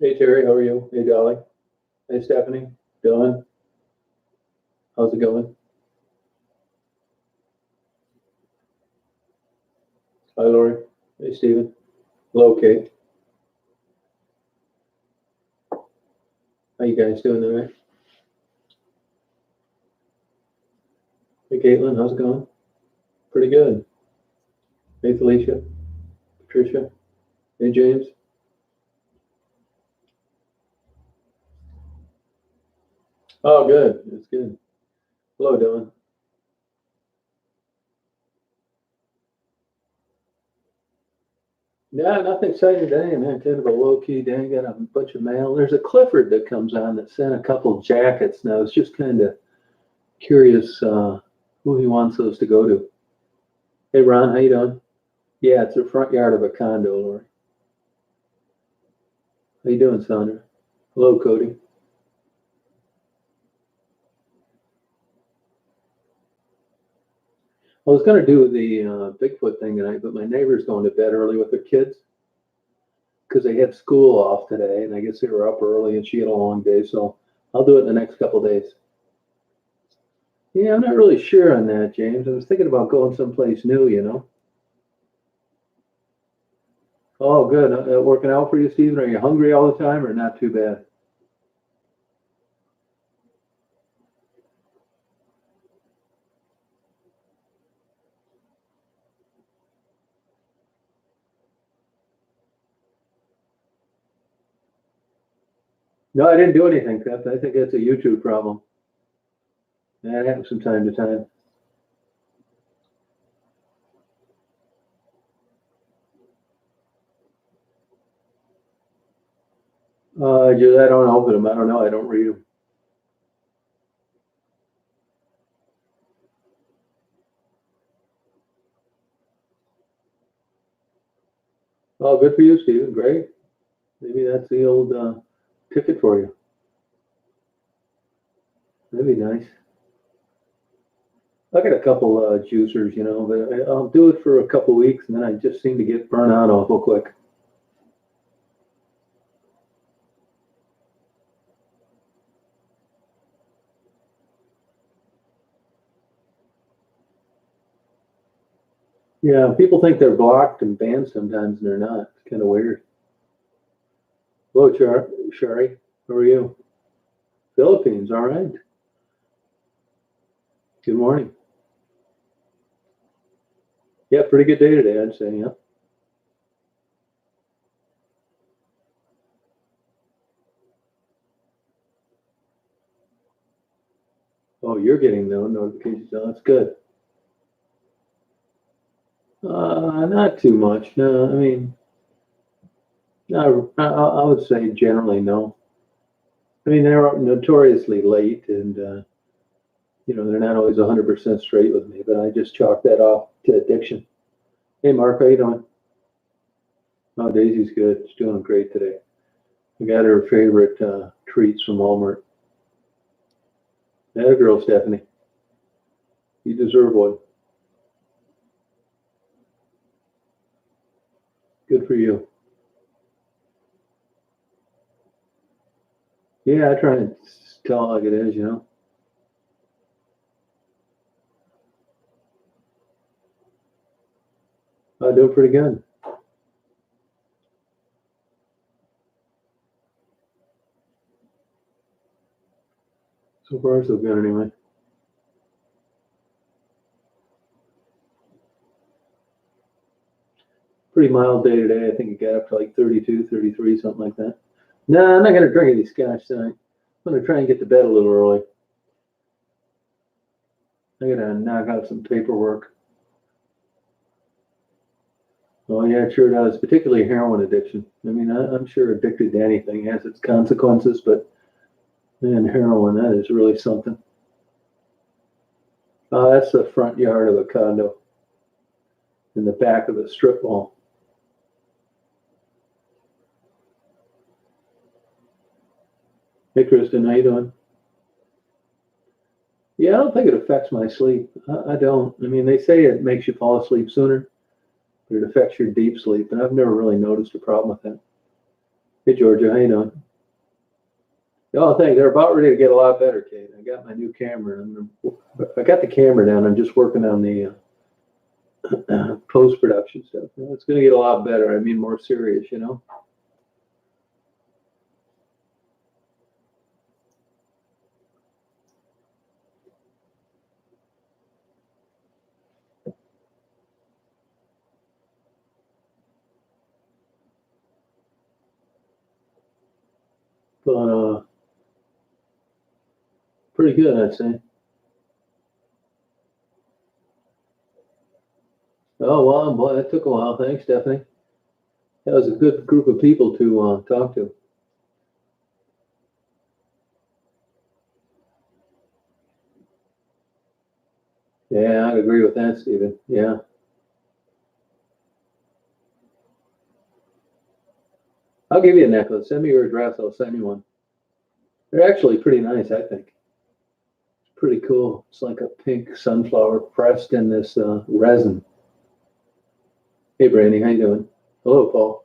Hey Terry, how are you? Hey Dolly. Hey Stephanie. Dylan, how's it going? Hi Lori. Hey Steven. Hello Kate. How you guys doing tonight? Hey Caitlin, how's it going? Pretty good. Hey Felicia. Patricia. Hey James. Oh good. It's good. Hello Dylan. Yeah, nothing exciting today, man. Kind of a low key day. Got a bunch of mail. There's a Clifford that comes on that sent a couple jackets. Now it's just kind of curious who he wants those to go to. Hey Ron, how you doing? Yeah, it's the front yard of a condo, Lori. How you doing, Sandra? Hello, Cody. I was going to do the Bigfoot thing tonight, but my neighbor's going to bed early with her kids because they had school off today, and I guess they were up early and she had a long day. So I'll do it in the next couple days. Yeah, I'm not really sure on that, James. I was thinking about going someplace new. Oh, good. Working out for you, Stephen? Are you hungry all the time or not too bad? No, I didn't do anything, Pep. I think that's a YouTube problem. That happens from time to time. I don't open them. I don't know. I don't read them. Oh, good for you, Stephen. Great. Maybe that's the old ticket for you. That'd be nice. I got a couple juicers, but I'll do it for a couple weeks and then I just seem to get burnt out awful quick. Yeah, people think they're blocked and banned sometimes and they're not. It's kind of weird. Hello, Shari. How are you? Philippines, all right. Good morning. Yeah, pretty good day today, I'd say. Yeah. Oh, you're getting no notifications. Oh, that's good. Not too much. No, I mean, no, I would say generally no. I mean, they're notoriously late and they're not always 100% straight with me, but I just chalk that off to addiction. Hey, Mark, how you doing? Oh, Daisy's good. She's doing great today. I got her favorite treats from Walmart. That a girl, Stephanie. You deserve one. Good for you. Yeah, I try and tell it like it is. I do pretty good. So far, so good anyway. Pretty mild day today. I think it got up to like 32, 33, something like that. No, I'm not going to drink any scotch tonight. I'm going to try and get to bed a little early. I got to knock out some paperwork. Oh yeah, it sure does. Particularly heroin addiction. I mean, I'm sure addicted to anything has its consequences, but man, heroin, that is really something. That's the front yard of a condo in the back of the strip mall. Hey, Kristen, how you doing? Yeah, I don't think it affects my sleep. I don't. I mean, they say it makes you fall asleep sooner, but it affects your deep sleep, and I've never really noticed a problem with that. Hey, Georgia, how you doing? Oh, thanks. They're about ready to get a lot better, Kate. I got my new camera. I got the camera down. I'm just working on the post production stuff. It's going to get a lot better. I mean, more serious, you know. But pretty good, I'd say. Oh well, boy, that took a while. Thanks, Stephanie. That was a good group of people to talk to. Yeah, I'd agree with that, Stephen. Yeah, I'll give you a necklace. Send me your address. I'll send you one. They're actually pretty nice, I think. It's pretty cool. It's like a pink sunflower pressed in this resin. Hey, Brandy, how you doing? Hello, Paul.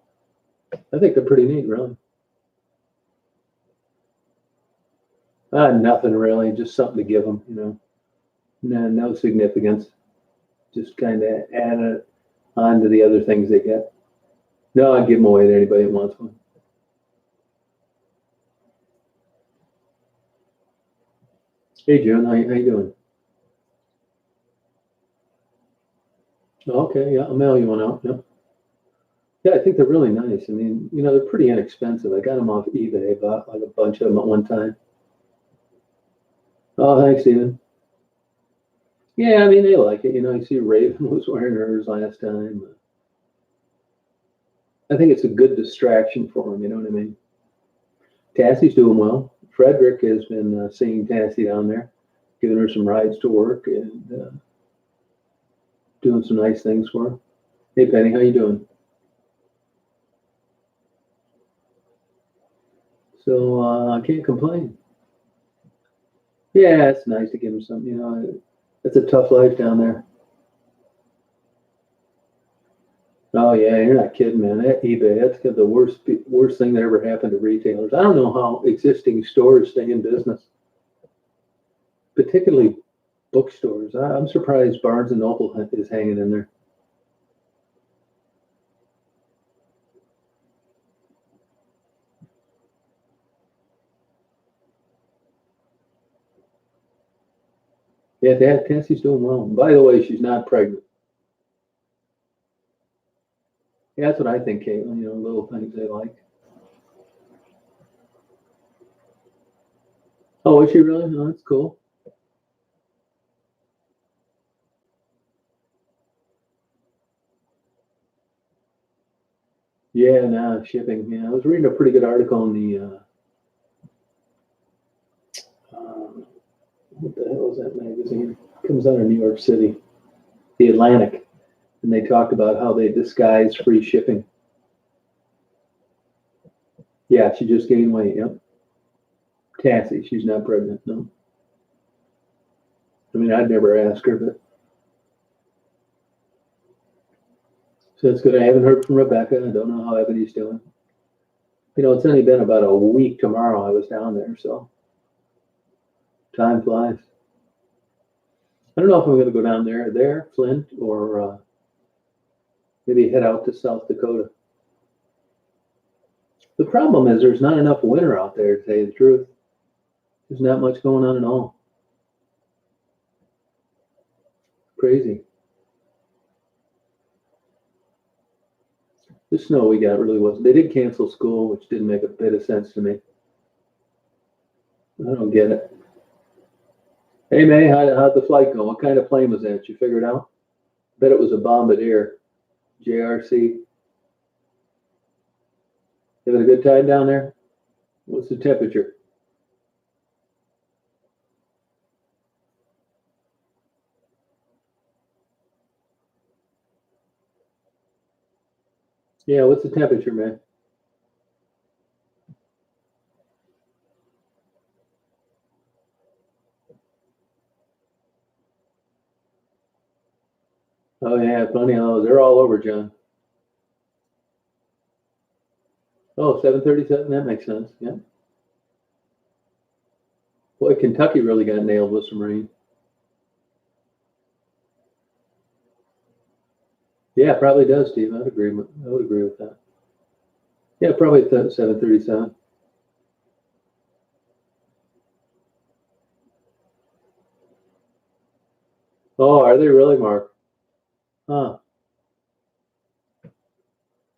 I think they're pretty neat, really. Nothing really, just something to give them, you know. No, no significance. Just kind of add it on to the other things they get. No, I'd give them away to anybody who wants one. Hey, June, how you doing? Okay, yeah, I'll mail you one out. Yeah. Yeah, I think they're really nice. I mean, you know, they're pretty inexpensive. I got them off eBay, bought like a bunch of them at one time. Oh, thanks, Steven. Yeah, I mean, they like it. You know, you see Raven was wearing hers last time. I think it's a good distraction for them. You know what I mean? Tassie's doing well. Frederick has been seeing Tassie down there, giving her some rides to work and doing some nice things for her. Hey, Penny, how you doing? So I can't complain. Yeah, it's nice to give them some. You know, it's a tough life down there. Oh yeah, you're not kidding, man. That eBay, that's the worst thing that ever happened to retailers. I don't know how existing stores stay in business, particularly bookstores. I'm surprised Barnes and Noble is hanging in there. Yeah, Dad, Tessie's doing well. By the way, she's not pregnant. Yeah, that's what I think, Caitlin. You know, little things they like. Oh, is she really? Oh, that's cool. Yeah, nah, shipping. Yeah, I was reading a pretty good article in the um, what the hell is that magazine? It comes out of New York City, The Atlantic, and they talked about how they disguise free shipping. Yeah, she just gained weight. Yep, Tassie. She's not pregnant. No, I mean I'd never ask her, but so that's good. I haven't heard from Rebecca. I don't know how Ebony's doing. You know, it's only been about a week tomorrow I was down there, so time flies. I don't know if I'm going to go down there, Flint, or maybe head out to South Dakota. The problem is there's not enough winter out there, to tell you the truth. There's not much going on at all. Crazy. The snow we got really wasn't. They did cancel school, which didn't make a bit of sense to me. I don't get it. Hey, May, how'd the flight go? What kind of plane was that? You figured out? Bet it was a Bombardier, JRC. Having a good time down there? What's the temperature? Yeah, what's the temperature, man? Oh yeah, plenty of those. They're all over, John. Oh, 7:37. That makes sense. Yeah. Boy, Kentucky really got nailed with some rain. Yeah, it probably does, Steve. I would agree with that. Yeah, probably 7:37. Oh, are they really, Mark? Huh.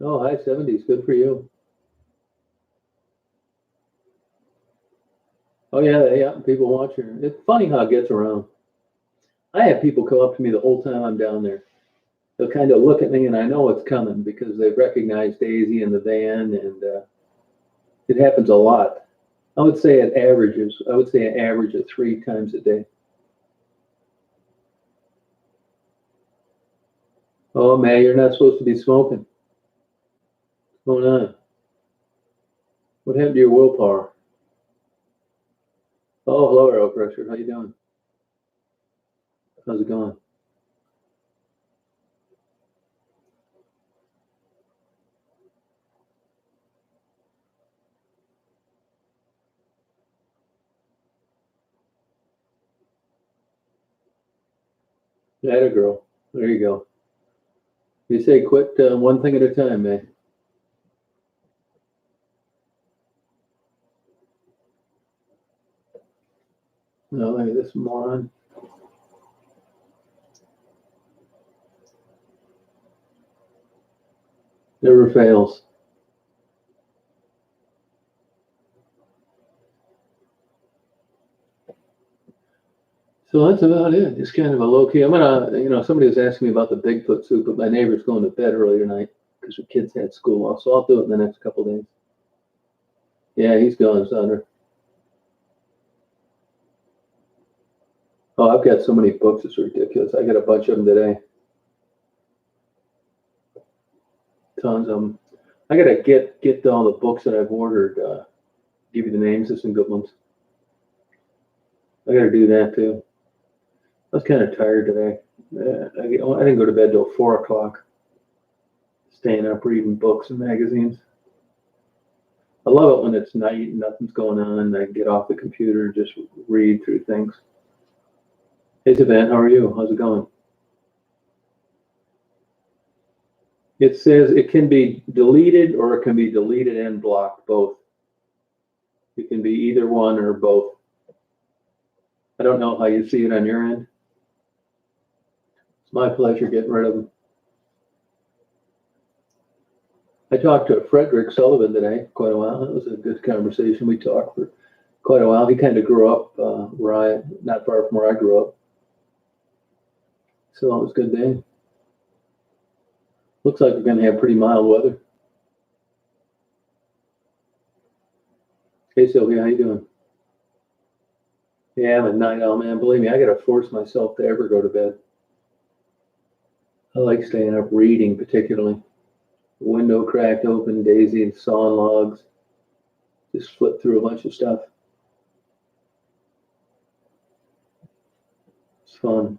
Oh, high 70s. Good for you. Oh yeah, yeah. People watching. It's funny how it gets around. I have people come up to me the whole time I'm down there. They'll kind of look at me, and I know it's coming because they recognize Daisy in the van, and it happens a lot. I would say it averages. I would say an average of 3 times a day. Oh man, you're not supposed to be smoking. What's going on? What happened to your willpower? Oh, hello, Earl Crusher. How you doing? How's it going? Atta girl. There you go. They say quit one thing at a time, man. No, look at this moron. Never fails. So that's about it. It's kind of a low key. I'm gonna, somebody was asking me about the Bigfoot soup, but my neighbor's going to bed earlier tonight because the kids had school off. So I'll do it in the next couple days. Yeah, he's gone, Sandra. Oh, I've got so many books, it's ridiculous. I got a bunch of them today. Tons of them. I gotta get all the books that I've ordered. Give you the names of some good ones. I gotta do that too. I was kind of tired today. I didn't go to bed till 4 o'clock, staying up reading books and magazines. I love it when it's night and nothing's going on, and I get off the computer and just read through things. Hey, Savannah, how are you? How's it going? It says it can be deleted or it can be deleted and blocked, both. It can be either one or both. I don't know how you see it on your end. It's my pleasure getting rid of them. I talked to Frederick Sullivan today quite a while. It was a good conversation. We talked for quite a while. He kind of grew up not far from where I grew up. So it was a good day. Looks like we're going to have pretty mild weather. Hey, Sylvia, how you doing? Yeah, I'm a night owl, man. Believe me, I got to force myself to ever go to bed. I like staying up reading, particularly. Window cracked open, Daisy and sawing logs. Just flip through a bunch of stuff. It's fun.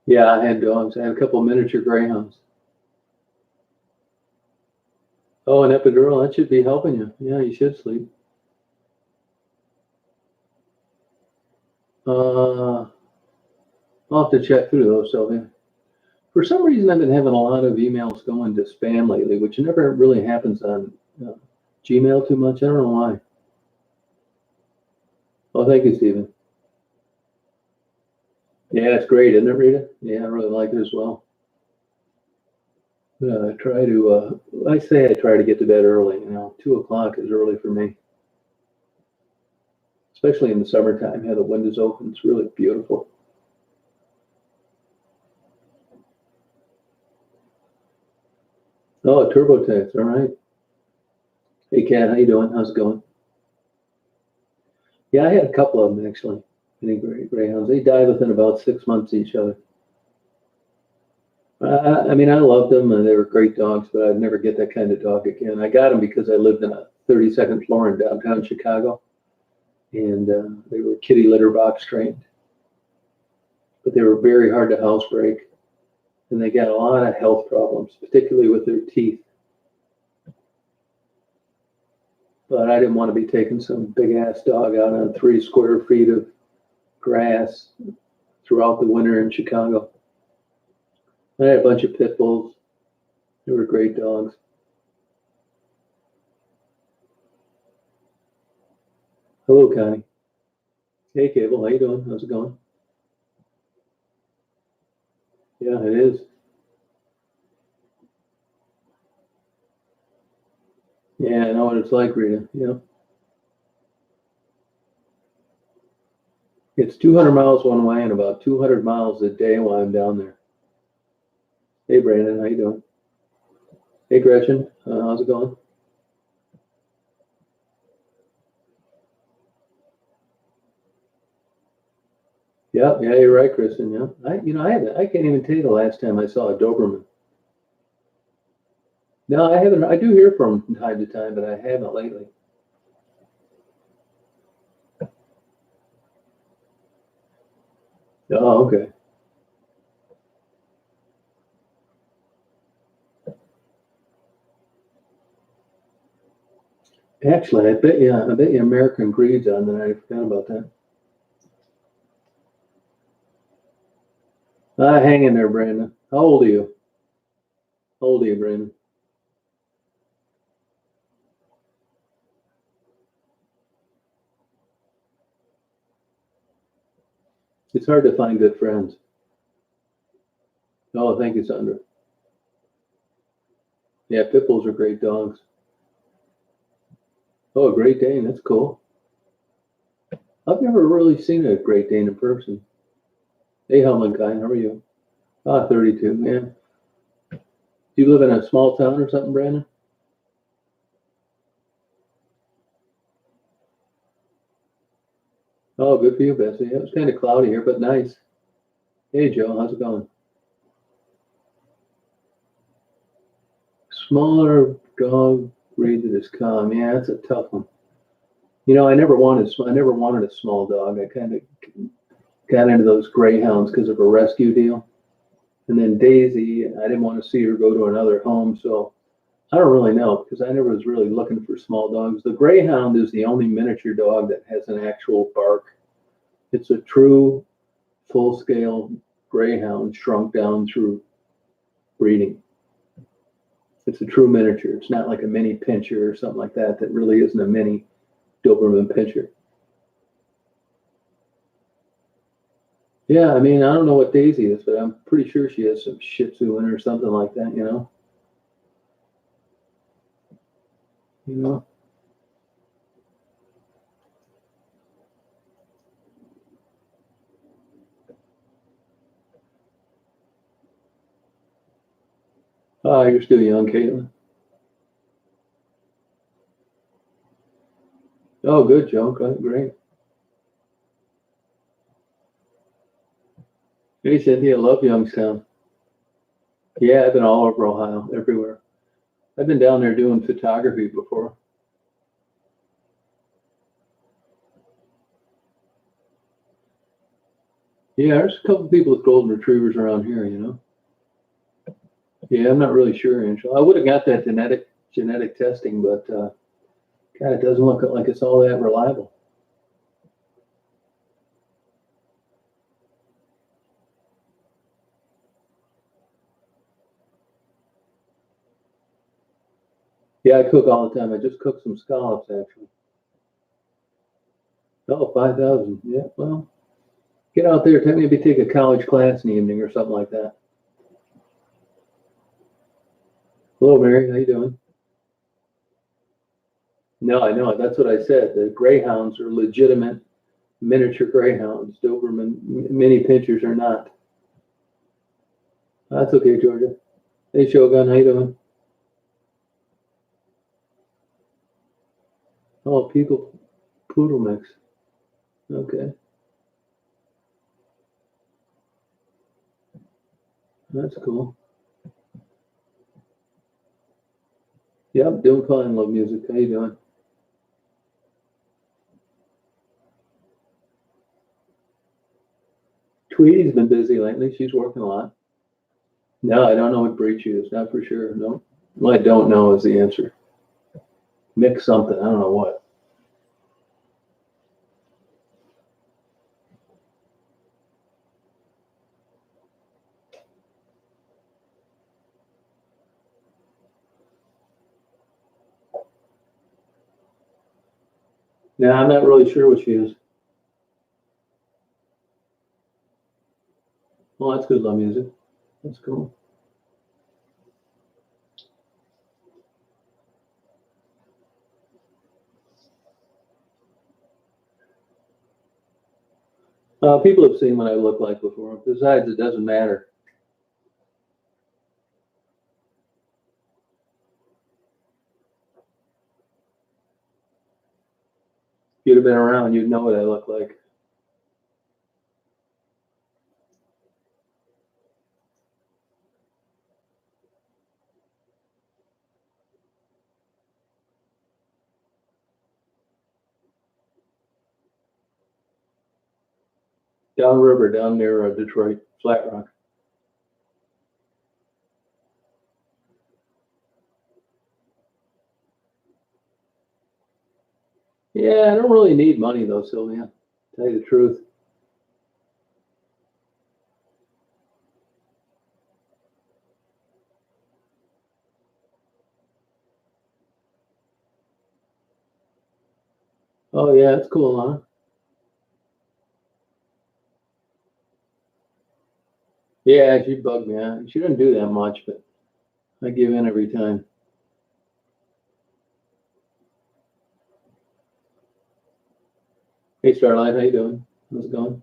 Yeah, I had dogs. I had a couple of miniature greyhounds. Oh, an epidural, that should be helping you. Yeah, you should sleep. I'll have to check through those, Sylvia. For some reason, I've been having a lot of emails going to spam lately, which never really happens on uh, Gmail too much. I don't know why. Oh, thank you, Stephen. Yeah, it's great, isn't it, Rita? Yeah, I really like it as well. I try to, I say I try to get to bed early. 2 o'clock is early for me. especially in the summertime. Have the windows open. It's really beautiful. Oh, TurboTax. All right. Hey, Kat, how you doing? How's it going? Yeah, I had a couple of them actually. Mini greyhounds. They died within about 6 months of each other. I mean, I loved them and they were great dogs, but I'd never get that kind of dog again. I got them because I lived in a 32nd floor in downtown Chicago, and they were kitty litter box trained, but they were very hard to housebreak, and they got a lot of health problems, particularly with their teeth. But I didn't want to be taking some big ass dog out on 3 square feet of grass throughout the winter in Chicago. I had a bunch of pit bulls. They were great dogs. Hello, Connie. Hey, Cable. How you doing? How's it going? Yeah, it is. Yeah, I know what it's like, Rita. Yeah. It's 200 miles one way and about 200 miles a day while I'm down there. Hey, Brandon. How you doing? Hey, Gretchen. How's it going? Yeah, yeah, you're right, Kristen. Yeah, I can't even tell you the last time I saw a Doberman. No, I haven't. I do hear from time to time, but I haven't lately. Oh, okay. Actually, I bet you American Greed's on tonight. I forgot about that. Hang in there, Brandon. How old are you? How old are you, Brandon? It's hard to find good friends. Oh, thank you, Sandra. Yeah, pit bulls are great dogs. Oh, a Great Dane. That's cool. I've never really seen a Great Dane in person. Hey, Helmankind, how are you? 32. Yeah. Do you live in a small town or something, Brandon? Oh, good for you, Bessie. Yeah, it's kind of cloudy here, but nice. Hey, Joe, how's it going? Smaller dog breed that is calm. Yeah, that's a tough one. I never wanted a small dog. I kind of got into those greyhounds because of a rescue deal. And then Daisy, I didn't want to see her go to another home, so I don't really know because I never was really looking for small dogs. The greyhound is the only miniature dog that has an actual bark. It's a true full-scale greyhound shrunk down through breeding. It's a true miniature. It's not like a mini pincher or something like that. That really isn't a mini Doberman pincher. Yeah, I mean, I don't know what Daisy is, but I'm pretty sure she has some Shih Tzu in her or something like that. You know. Oh, you're still young, Caitlin. Oh, good, Joe. Great. Hey, Cynthia, love Youngstown. Yeah, I've been all over Ohio, everywhere. I've been down there doing photography before. Yeah, there's a couple people with golden retrievers around here. Yeah, I'm not really sure, Angela. I would have got that genetic testing, but God, it doesn't look like it's all that reliable. Yeah, I cook all the time. I just cooked some scallops actually. Oh, 5,000. Yeah, well, get out there. Maybe take a college class in the evening or something like that. Hello, Mary. How you doing? No, I know. That's what I said. The greyhounds are legitimate miniature greyhounds. Doberman mini pinchers are not. That's okay, Georgia. Hey, Shogun, how you doing? Oh, people poodle mix. Okay, that's cool. Yep, doing fine. Love music. How you doing? Tweety's been busy lately. She's working a lot. No, I don't know what breed she is. Not for sure. No. Well, I don't know is the answer. Mix something. I don't know what. No, I'm not really sure what she is. Well, that's good. Love music. That's cool. People have seen what I look like before. Besides, it doesn't matter. If you'd have been around, you'd know what I look like. Downriver, down near Detroit, Flat Rock. Yeah, I don't really need money though, Sylvia. Tell you the truth. Oh yeah, it's cool, huh? Yeah, she bugged me. She didn't do that much, but I give in every time. Hey, Starlight, how you doing? How's it going?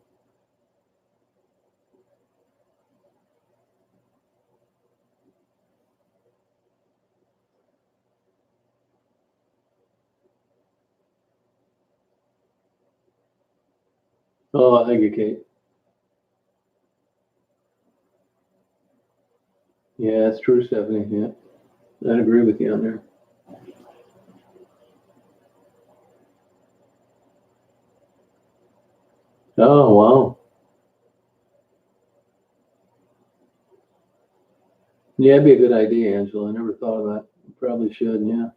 Oh, thank you, Kate. Yeah, it's true, Stephanie. Yeah, I'd agree with you on there. Oh, wow. Yeah, it'd be a good idea, Angela. I never thought of that. Probably should, yeah.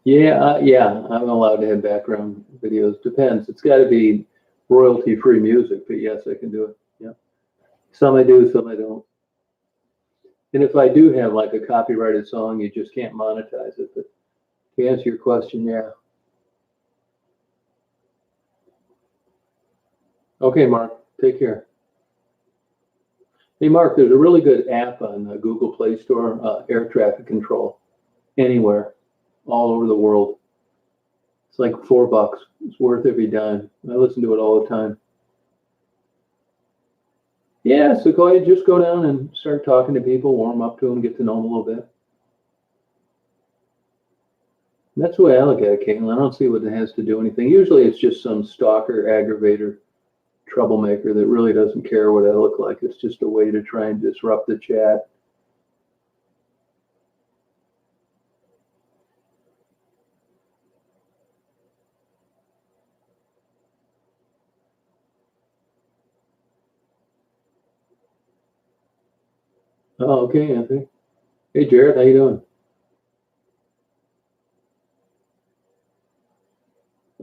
Yeah, yeah, I'm allowed to have background videos. Depends. It's got to be royalty-free music, but yes, I can do it. Yeah. Some I do, some I don't. And if I do have like a copyrighted song, you just can't monetize it. But to answer your question, yeah. Okay, Mark, take care. Hey, Mark, there's a really good app on the Google Play Store, air traffic control, anywhere, all over the world. It's like $4. It's worth every dime. I listen to it all the time. Yeah, so go ahead, just go down and start talking to people, warm up to them, get to know them a little bit. And that's the way I look at it, Caitlin. I don't see what it has to do anything. Usually it's just some stalker, aggravator, troublemaker that really doesn't care what I look like. It's just a way to try and disrupt the chat. Oh, okay, Anthony. Hey, Jared, how you doing?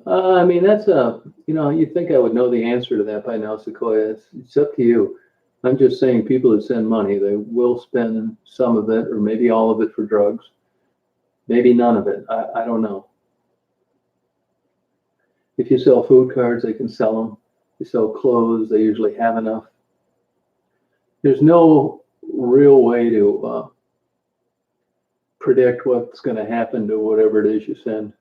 I mean, that's you'd think I would know the answer to that by now, Sequoia. It's up to you. I'm just saying people that send money, they will spend some of it or maybe all of it for drugs, maybe none of it. I don't know. If you sell food cards, they can sell them. If you sell clothes, they usually have enough. There's no real way to predict what's going to happen to whatever it is you send.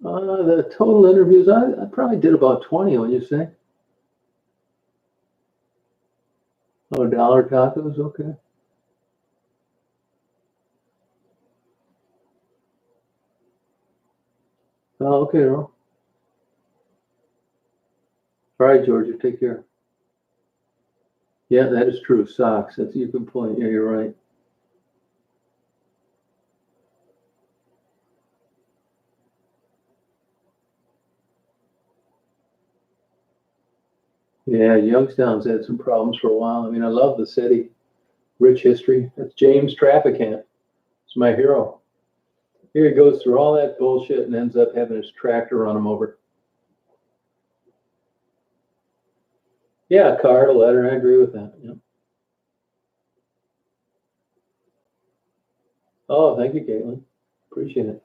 The total interviews, I probably did about 20, when you say? Oh, dollar tacos, okay. Oh, okay, Earl. All right, Georgia, take care. Yeah, that is true. Socks. That's a good point. Yeah, you're right. Yeah, Youngstown's had some problems for a while. I mean, I love the city, rich history. That's James Trafficant. It's my hero. Here he goes through all that bullshit and ends up having his tractor run him over. Yeah, a card, a letter. I agree with that. Yeah. Oh, thank you, Caitlin. Appreciate it.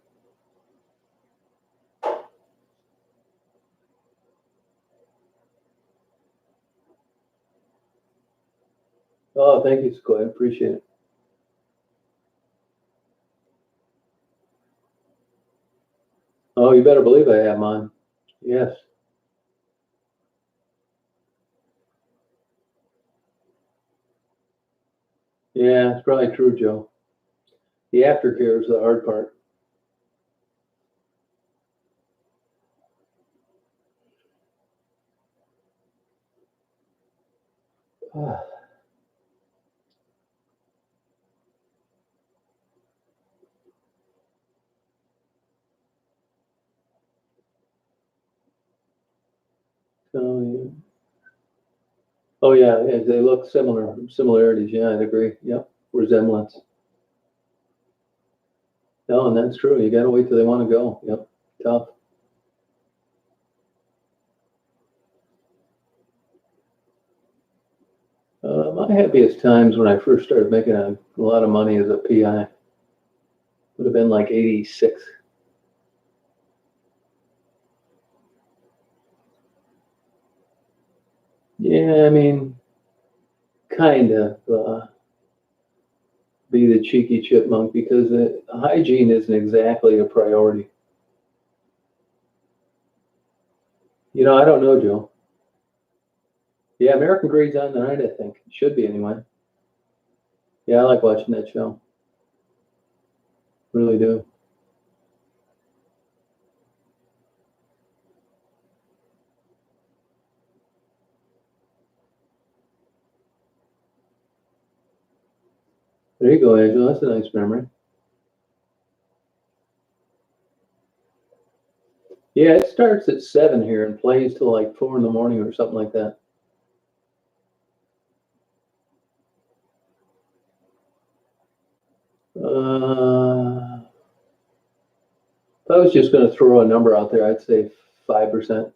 Oh, thank you, Sequoia. Appreciate it. Oh, you better believe I have mine. Yes. Yeah, it's probably true, Joe. The aftercare is the hard part. So, yeah. Oh, yeah, they look similar. Similarities. Yeah, I'd agree. Yep. Resemblance. No, and that's true. You got to wait till they want to go. Yep. Tough. My happiest times when I first started making a lot of money as a PI would have been like 86. Yeah, I mean, kind of be the cheeky chipmunk because hygiene isn't exactly a priority. I don't know, Joe. Yeah, American Greed's on tonight, I think. It should be anyway. Yeah, I like watching that show. Really do. There you go, Angela. That's a nice memory. Yeah, it starts at 7 here and plays till like 4 in the morning or something like that. If I was just going to throw a number out there, I'd say 5%.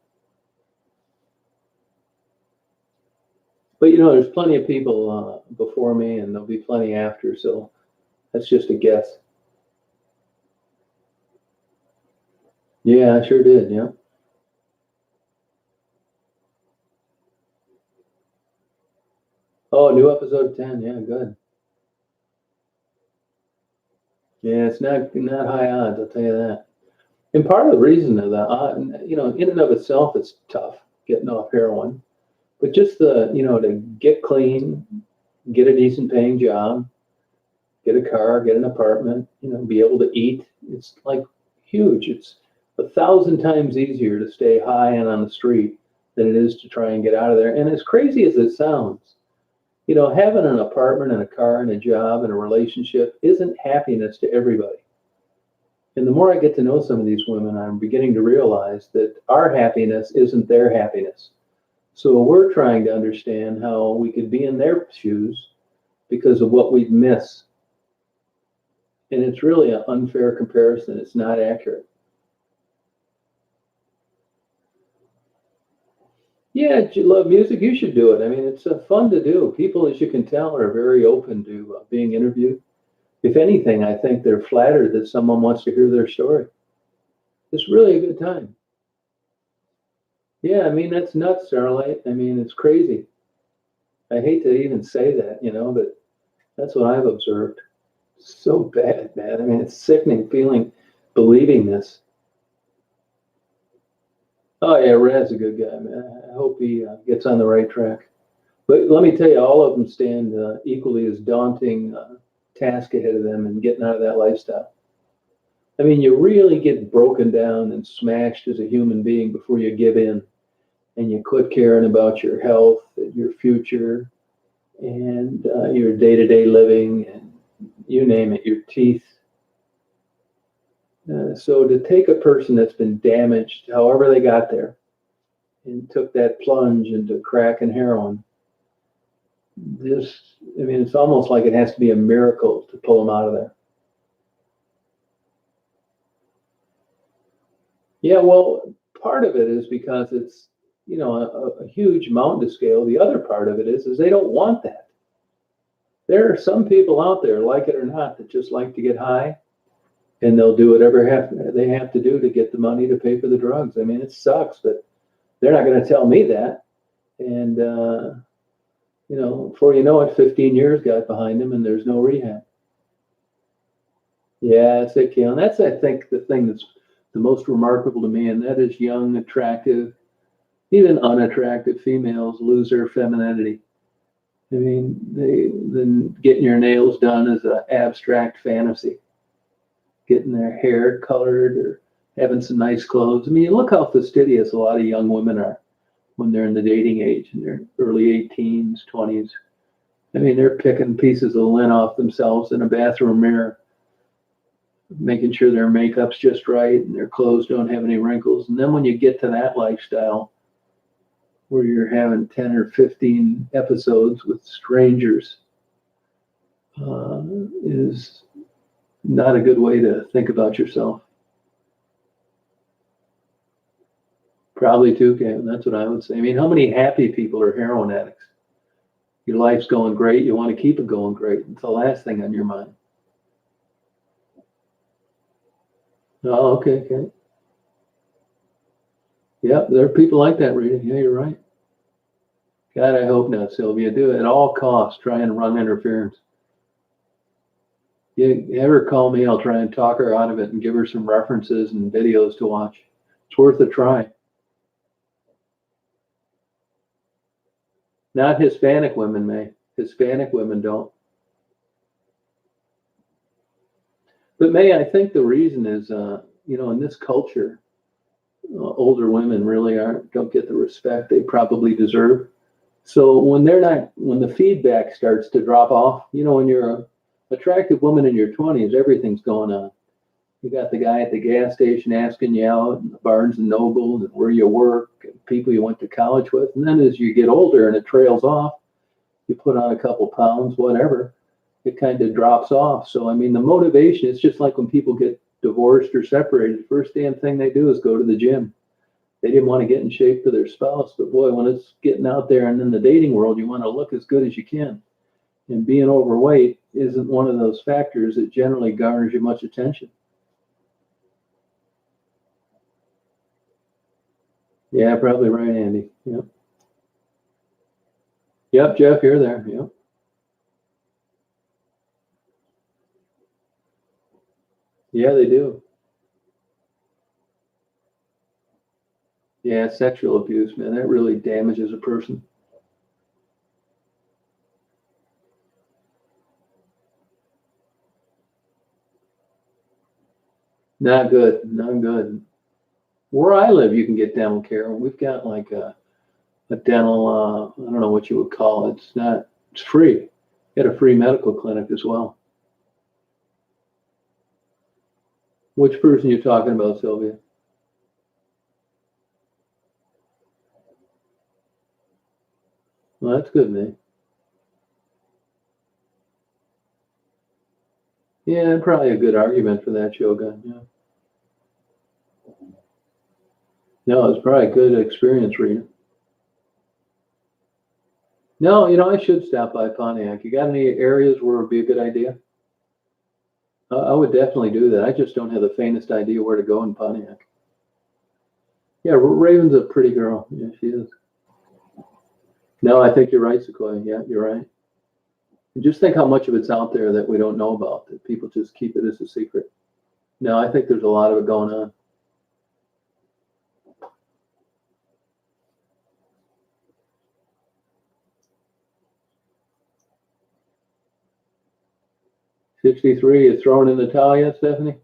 But there's plenty of people before me, and there'll be plenty after. So that's just a guess. Yeah, I sure did. Yeah. Oh, new episode 10. Yeah, good. Yeah, it's not high odds. I'll tell you that. And part of the reason of that, in and of itself, it's tough getting off heroin. But just to get clean, get a decent paying job, get a car, get an apartment, be able to eat. It's like huge. It's 1,000 times easier to stay high and on the street than it is to try and get out of there. And as crazy as it sounds, having an apartment and a car and a job and a relationship isn't happiness to everybody. And the more I get to know some of these women, I'm beginning to realize that our happiness isn't their happiness. So we're trying to understand how we could be in their shoes because of what we'd miss. And it's really an unfair comparison. It's not accurate. Yeah, if you love music, you should do it. I mean, it's fun to do. People, as you can tell, are very open to being interviewed. If anything, I think they're flattered that someone wants to hear their story. It's really a good time. Yeah, I mean, that's nuts, Starlight. I mean, it's crazy. I hate to even say that, but that's what I've observed. So bad, man. I mean, it's sickening feeling, believing this. Oh yeah, Rad's a good guy, man. I hope he gets on the right track. But let me tell you, all of them stand equally as daunting task ahead of them in getting out of that lifestyle. I mean, you really get broken down and smashed as a human being before you give in and you quit caring about your health and your future and your day-to-day living and you name it, your teeth. So to take a person that's been damaged, however they got there, and took that plunge into crack and heroin, this, I mean, it's almost like it has to be a miracle to pull them out of there. Yeah, well, part of it is because it's, a huge mountain to scale. The other part of it is they don't want that. There are some people out there, like it or not, that just like to get high and they'll do whatever they have to do to get the money to pay for the drugs. I mean, it sucks, but they're not going to tell me that. And, before you know it, 15 years got behind them and there's no rehab. Yeah, it's it, Kale. And that's, I think, the thing that's the most remarkable to me, and that is young, attractive, even unattractive females lose their femininity. I mean, then getting your nails done is an abstract fantasy. Getting their hair colored or having some nice clothes. I mean, look how fastidious a lot of young women are when they're in the dating age in their early 18s, 20s. I mean, they're picking pieces of lint off themselves in a bathroom mirror, making sure their makeup's just right and their clothes don't have any wrinkles. And then when you get to that lifestyle where you're having 10 or 15 episodes with strangers, is not a good way to think about yourself. Probably too, Kevin. That's what I would say. I mean, how many happy people are heroin addicts? Your life's going great. You want to keep it going great. It's the last thing on your mind. Oh, okay, okay. Yep, there are people like that, Rita. Yeah, you're right. God, I hope not, Sylvia. Do it at all costs. Try and run interference. You ever call me? I'll try and talk her out of it and give her some references and videos to watch. It's worth a try. Not Hispanic women, May. Hispanic women don't. But May, I think the reason is, in this culture, older women really don't get the respect they probably deserve. So when the feedback starts to drop off, when you're a attractive woman in your 20s, everything's going on. You got the guy at the gas station asking you out, and the Barnes and Noble, and where you work, and people you went to college with. And then as you get older and it trails off, you put on a couple pounds, whatever, it kind of drops off. So, I mean, the motivation, it's just like when people get divorced or separated, the first damn thing they do is go to the gym. They didn't want to get in shape for their spouse, but boy, when it's getting out there and in the dating world, you want to look as good as you can. And being overweight isn't one of those factors that generally garners you much attention. Yeah, probably right, Andy. Yep. Yep, Jeff, you're there. Yep. Yeah, they do. Yeah, sexual abuse, man, that really damages a person. Not good, not good. Where I live, you can get dental care. We've got like a dental, I don't know what you would call it. It's free. Get a free medical clinic as well. Which person you talking about, Sylvia? Well, that's good, man. Yeah, probably a good argument for that, Shogun. Yeah. No, it's probably a good experience, Rita. No, I should stop by Pontiac. You got any areas where it would be a good idea? I would definitely do that. I just don't have the faintest idea where to go in Pontiac. Yeah, Raven's a pretty girl. Yeah, she is. No, I think you're right, Sequoia. Yeah, you're right. And just think how much of it's out there that we don't know about, that people just keep it as a secret. No, I think there's a lot of it going on. 63, you throwing in the towel yet, Stephanie?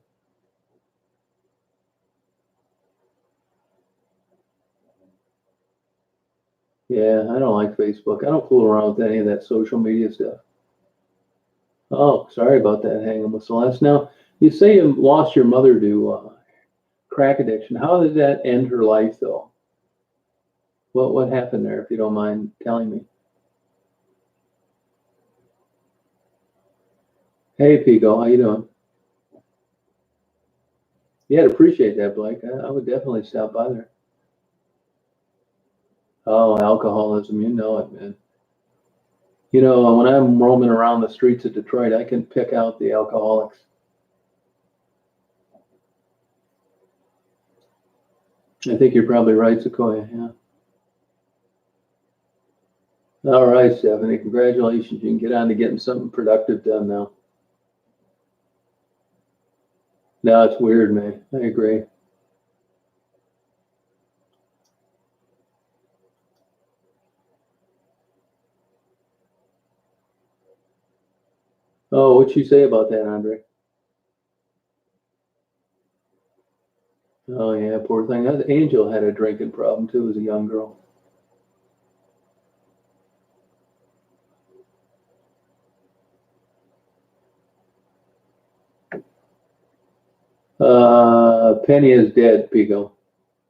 Yeah, I don't like Facebook. I don't fool around with any of that social media stuff. Oh, sorry about that, hanging with Celeste. Now, you say you lost your mother to crack addiction. How did that end her life, though? What happened there, if you don't mind telling me? Hey, Pico, how you doing? Yeah, I'd appreciate that, Blake. I would definitely stop by there. Oh, alcoholism, you know it, man. You know, when I'm roaming around the streets of Detroit, I can pick out the alcoholics. I think you're probably right, Sequoia. Yeah. All right, Stephanie. Congratulations. You can get on to getting something productive done now. No, it's weird, man. I agree. Oh, what'd you say about that, Andre? Oh, yeah, poor thing. Angel had a drinking problem too as a young girl. Penny is dead, Pico.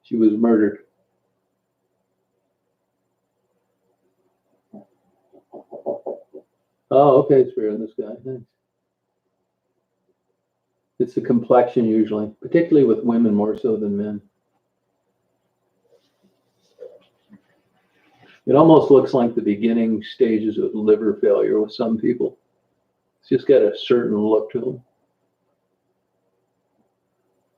She was murdered. Oh, okay, Spirit, this guy. Thanks. It's the complexion usually, particularly with women more so than men. It almost looks like the beginning stages of liver failure with some people. It's just got a certain look to them.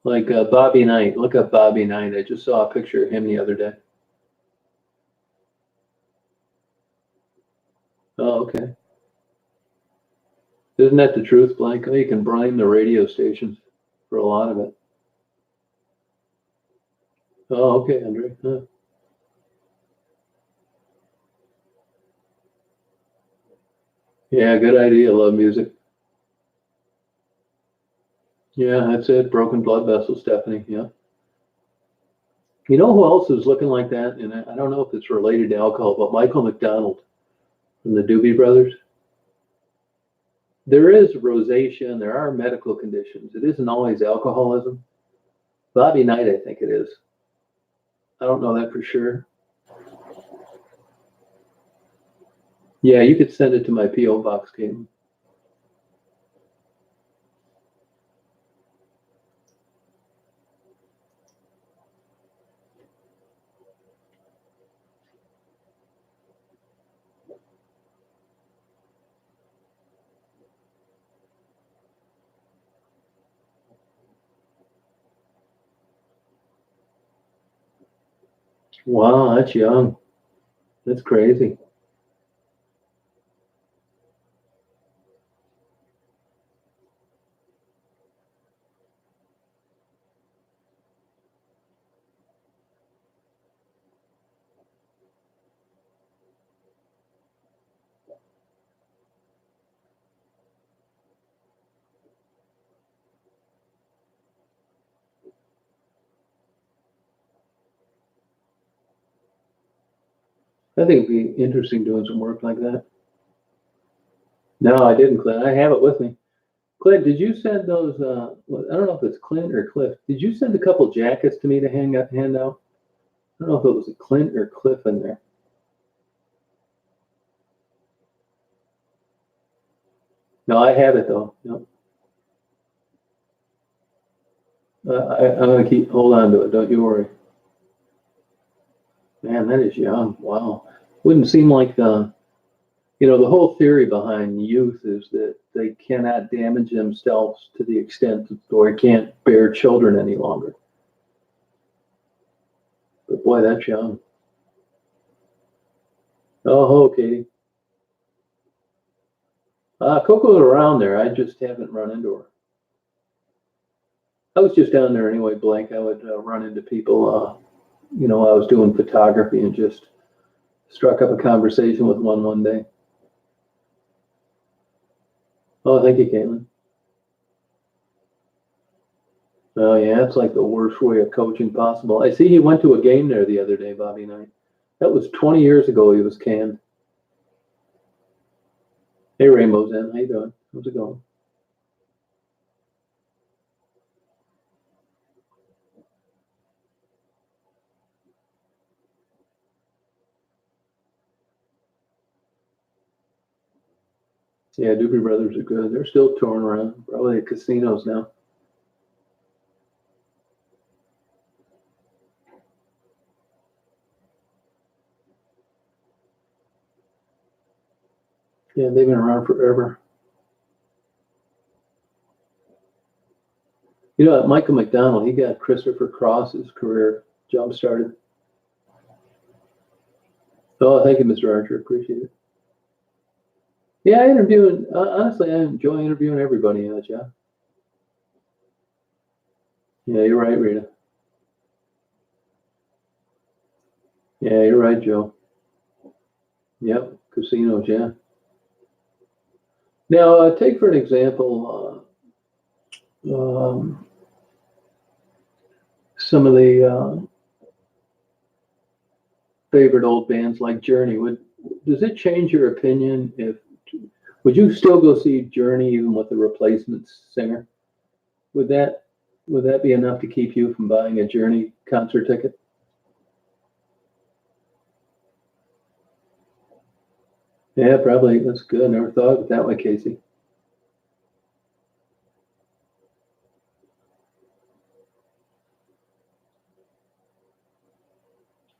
Like Bobby Knight. Look up Bobby Knight. I just saw a picture of him the other day. Oh, okay. Isn't that the truth, Blanco? You can blame the radio stations for a lot of it. Oh, okay, Andre. Huh. Yeah, good idea. Love music. Yeah, that's it. Broken blood vessels, Stephanie. Yeah. You know who else is looking like that? And I don't know if it's related to alcohol, but Michael McDonald from the Doobie Brothers. There is rosacea and there are medical conditions. It isn't always alcoholism. Bobby Knight, I think it is. I don't know that for sure. Yeah, you could send it to my P.O. box, Caitlin. Wow, that's young. That's crazy. I think it'd be interesting doing some work like that. No, I didn't, Clint. I have it with me. Clint, did you send those? I don't know if it's Clint or Cliff. Did you send a couple jackets to me to hand out? I don't know if it was a Clint or Cliff in there. No, I have it though. No. I'm gonna keep hold on to it. Don't you worry. Man, that is young. Wow. Wouldn't seem like the whole theory behind youth is that they cannot damage themselves to the extent that they can't bear children any longer. But boy, that's young. Oh, ho, Katie. Coco's around there. I just haven't run into her. I was just down there anyway, Blake. I would run into people. I was doing photography and just struck up a conversation with one day. Oh, thank you, Caitlin. Oh yeah, it's like the worst way of coaching possible. I see he went to a game there the other day, Bobby Knight. That was 20 years ago he was canned. Hey Rainbows End, how you doing? How's it going? Yeah, Doobie Brothers are good. They're still touring around, probably at casinos now. Yeah, they've been around forever. You know, Michael McDonald, he got Christopher Cross's career jump started. Oh, thank you, Mr. Archer. Appreciate it. Yeah, honestly, I enjoy interviewing everybody, Jeff. Yeah, you're right, Rita. Yeah, you're right, Joe. Yep, casinos, yeah. Now, take for an example, some of the favorite old bands like Journey. Does it change your opinion if would you still go see Journey even with the replacements singer? Would that would that be enough to keep you from buying a Journey concert ticket? Yeah, probably. That's good. I never thought of it that way, Casey.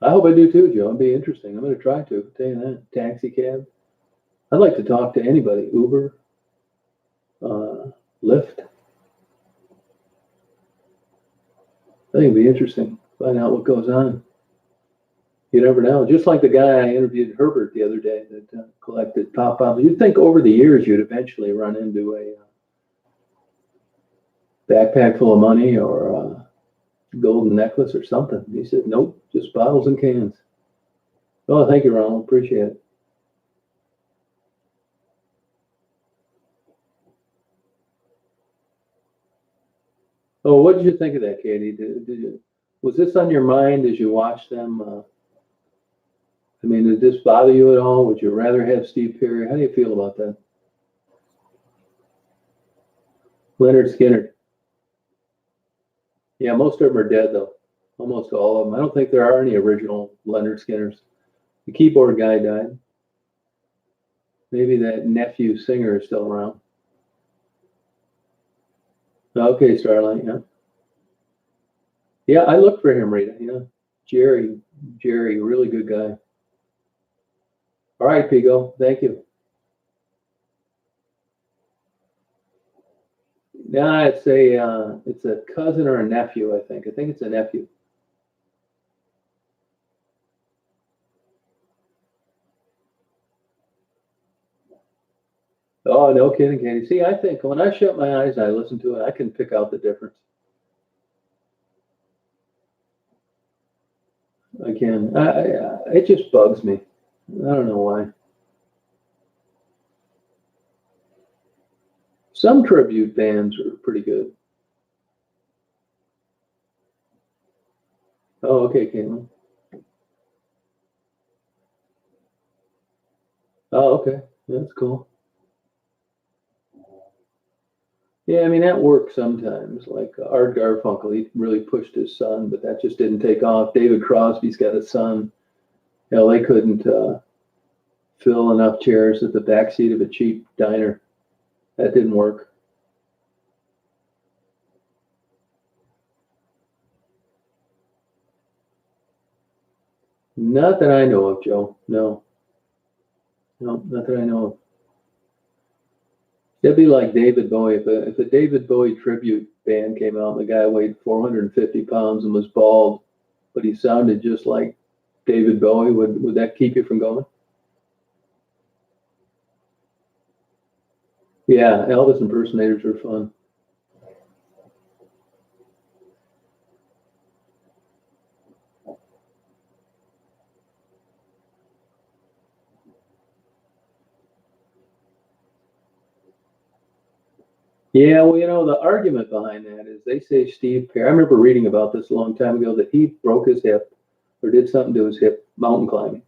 I hope I do too, Joe. It'd be interesting. I'm going to try to. I'll tell you that. Taxi cab. I'd like to talk to anybody. Uber, uh, Lyft. I think it'd be interesting. Find out what goes on. You never know. Just like the guy I interviewed, Herbert, the other day that collected pop ups. You'd think over the years you'd eventually run into a backpack full of money or a golden necklace or something. He said, nope, just bottles and cans. Oh, thank you, Ronald. Appreciate it. Oh, what did you think of that, Katie? Was this on your mind as you watched them? I mean, did this bother you at all? Would you rather have Steve Perry? How do you feel about that? Leonard Skinner. Yeah, most of them are dead, though. Almost all of them. I don't think there are any original Leonard Skinners. The keyboard guy died. Maybe that nephew singer is still around. Okay, Starlight. Yeah. Yeah, I looked for him, Rita. Yeah. Jerry, really good guy. All right, Pigo. Thank you. Now it's a cousin or a nephew, I think. I think it's a nephew. Oh, no kidding, Katie. See, I think when I shut my eyes and I listen to it, I can pick out the difference. I can. It just bugs me. I don't know why. Some tribute bands are pretty good. Oh, okay, Caitlin. Oh, okay. That's cool. Yeah, I mean that works sometimes. Like Art Garfunkel, he really pushed his son, but that just didn't take off. David Crosby's got a son. They couldn't fill enough chairs at the back seat of a cheap diner. That didn't work. Not that I know of, Joe. No, no, not that I know of. It'd be like David Bowie. If a David Bowie tribute band came out and the guy weighed 450 pounds and was bald, but he sounded just like David Bowie, would that keep you from going? Yeah, Elvis impersonators are fun. Yeah, well, the argument behind that is they say Steve Perry. I remember reading about this a long time ago that he broke his hip or did something to his hip mountain climbing.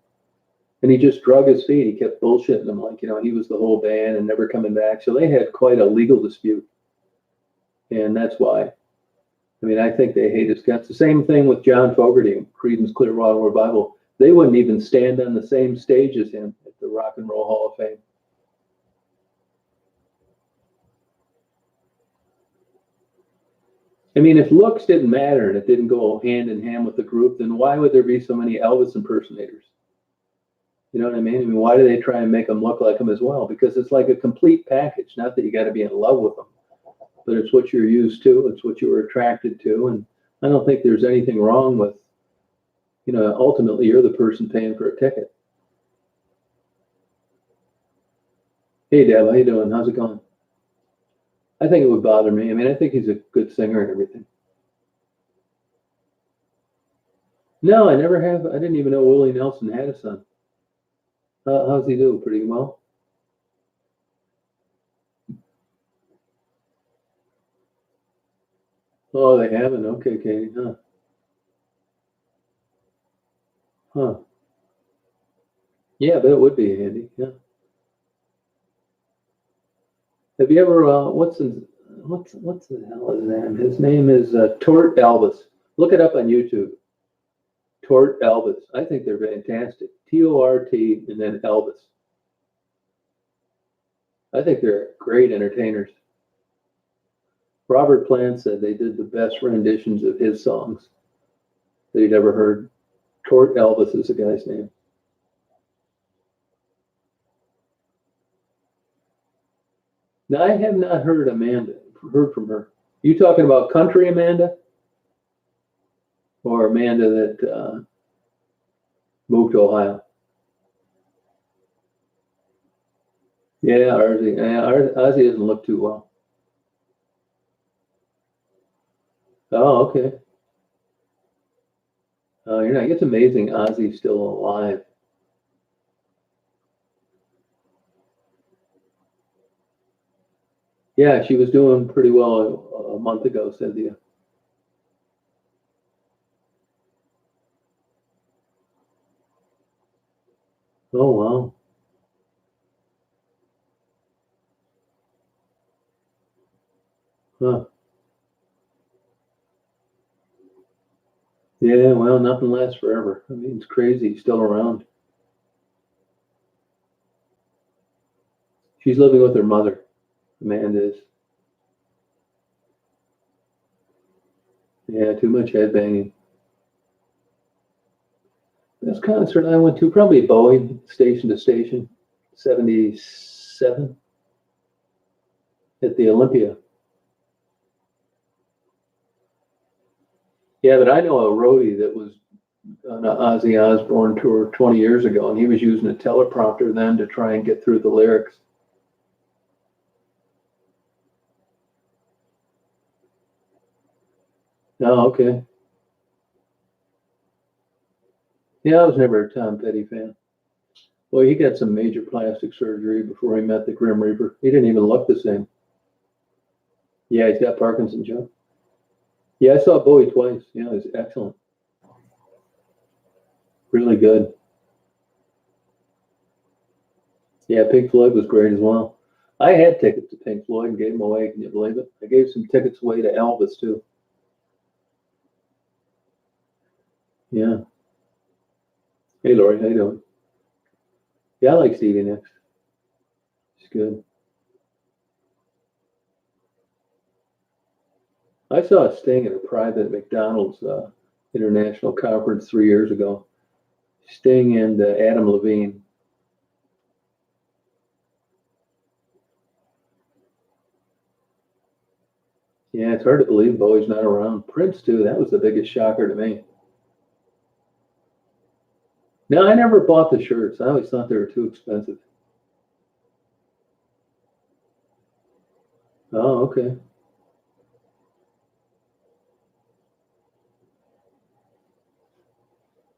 And he just drug his feet. He kept bullshitting them like, he was the whole band and never coming back. So they had quite a legal dispute. And that's why. I mean, I think they hate his guts. The same thing with John Fogerty and Creedence Clearwater Revival. They wouldn't even stand on the same stage as him at the Rock and Roll Hall of Fame. I mean, if looks didn't matter and it didn't go hand in hand with the group, then why would there be so many Elvis impersonators? You know what I mean? I mean, why do they try and make them look like him as well? Because it's like a complete package. Not that you got to be in love with them, but it's what you're used to. It's what you were attracted to. And I don't think there's anything wrong with, ultimately you're the person paying for a ticket. Hey, Deb, how you doing? How's it going? I think it would bother me. I mean, I think he's a good singer and everything. No, I never have. I didn't even know Willie Nelson had a son. How's he do? Pretty well? Oh, they haven't. Okay, Katie. Huh. Huh. Yeah, but it would be handy. Yeah. Have you ever? What's the hell is his name? His name is Tort Elvis. Look it up on YouTube. Tort Elvis. I think they're fantastic. Tort and then Elvis. I think they're great entertainers. Robert Plant said they did the best renditions of his songs that he'd ever heard. Tort Elvis is the guy's name. Now I have not heard from her. You talking about country Amanda, or Amanda that moved to Ohio? Yeah, Ozzy. Yeah, Ozzy doesn't look too well. Oh, okay. Oh, you're not. It's amazing Ozzy's still alive. Yeah, she was doing pretty well a month ago, Cynthia. Oh, wow. Huh. Yeah, well, nothing lasts forever. I mean, it's crazy. He's still around. She's living with her mother. Amanda is. Yeah, too much headbanging. This concert I went to, probably Bowie, station to station, 77 at the Olympia. Yeah, but I know a roadie that was on an Ozzy Osbourne tour 20 years ago, and he was using a teleprompter then to try and get through the lyrics. Oh, okay. Yeah, I was never a Tom Petty fan. Well, he got some major plastic surgery before he met the Grim Reaper. He didn't even look the same. Yeah, he's got Parkinson's, Joe. Yeah, I saw Bowie twice. Yeah, he's excellent. Really good. Yeah, Pink Floyd was great as well. I had tickets to Pink Floyd and gave them away. Can you believe it? I gave some tickets away to Elvis too. Yeah. Hey, Lori, how you doing? Yeah, I like Stevie Nicks. It's good. I saw Sting at a private McDonald's international conference 3 years ago. Sting and Adam Levine. Yeah, it's hard to believe Bowie's not around. Prince too. That was the biggest shocker to me. No, I never bought the shirts. I always thought they were too expensive. Oh, okay.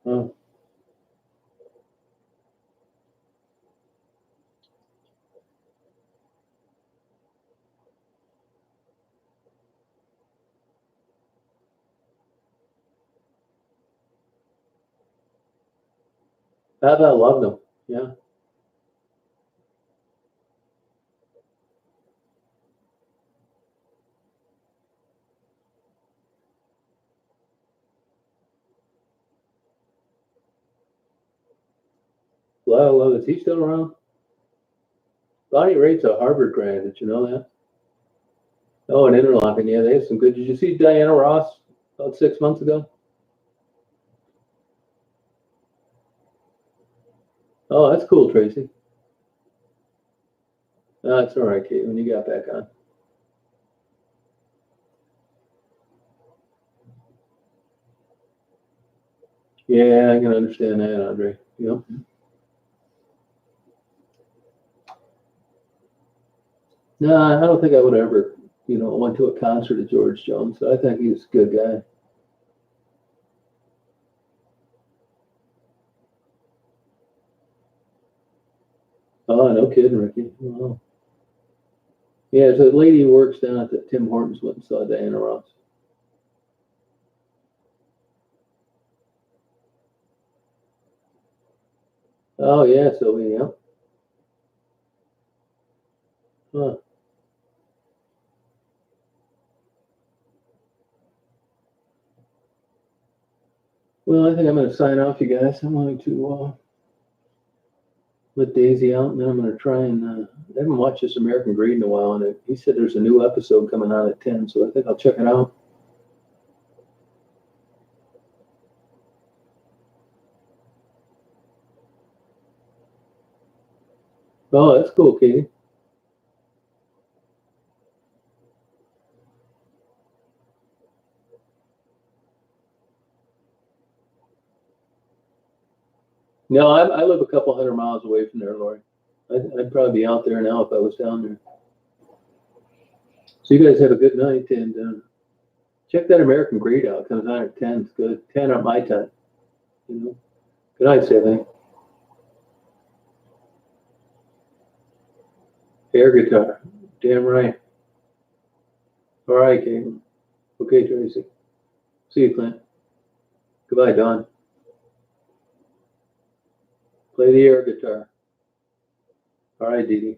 Oh, I loved them. Yeah. Lyle Love, is he still around? Bonnie Raitt's a Harvard grad. Did you know that? Oh, and Interlochen. Yeah, they have some good. Did you see Diana Ross about 6 months ago? Oh, that's cool, Tracy. That's all right, Kate, when you got back on. Yeah, I can understand that, Andre. Yep. No, I don't think I would ever, went to a concert of George Jones. So I think he's a good guy. Oh, no kidding, Ricky. Wow. Yeah, there's a lady who works down at the Tim Hortons went and saw Diana Ross. Oh, yeah, so yeah. Huh. Well, I think I'm going to sign off, you guys. I'm going to let Daisy out, and then I'm going to try and. I haven't watched this American Greed in a while, and he said there's a new episode coming out at 10, so I think I'll check it out. Oh, that's cool, Katie. No, I live a couple hundred miles away from there, Lori. I'd probably be out there now if I was down there. So you guys have a good night, and check that American Greed out. It comes on at 10. It's good. 10 at my time. Good night, Stephanie. Air guitar. Damn right. All right, Caitlin. Okay, Tracy. See you, Clint. Goodbye, Don. Play the air guitar. All right, Dee Dee.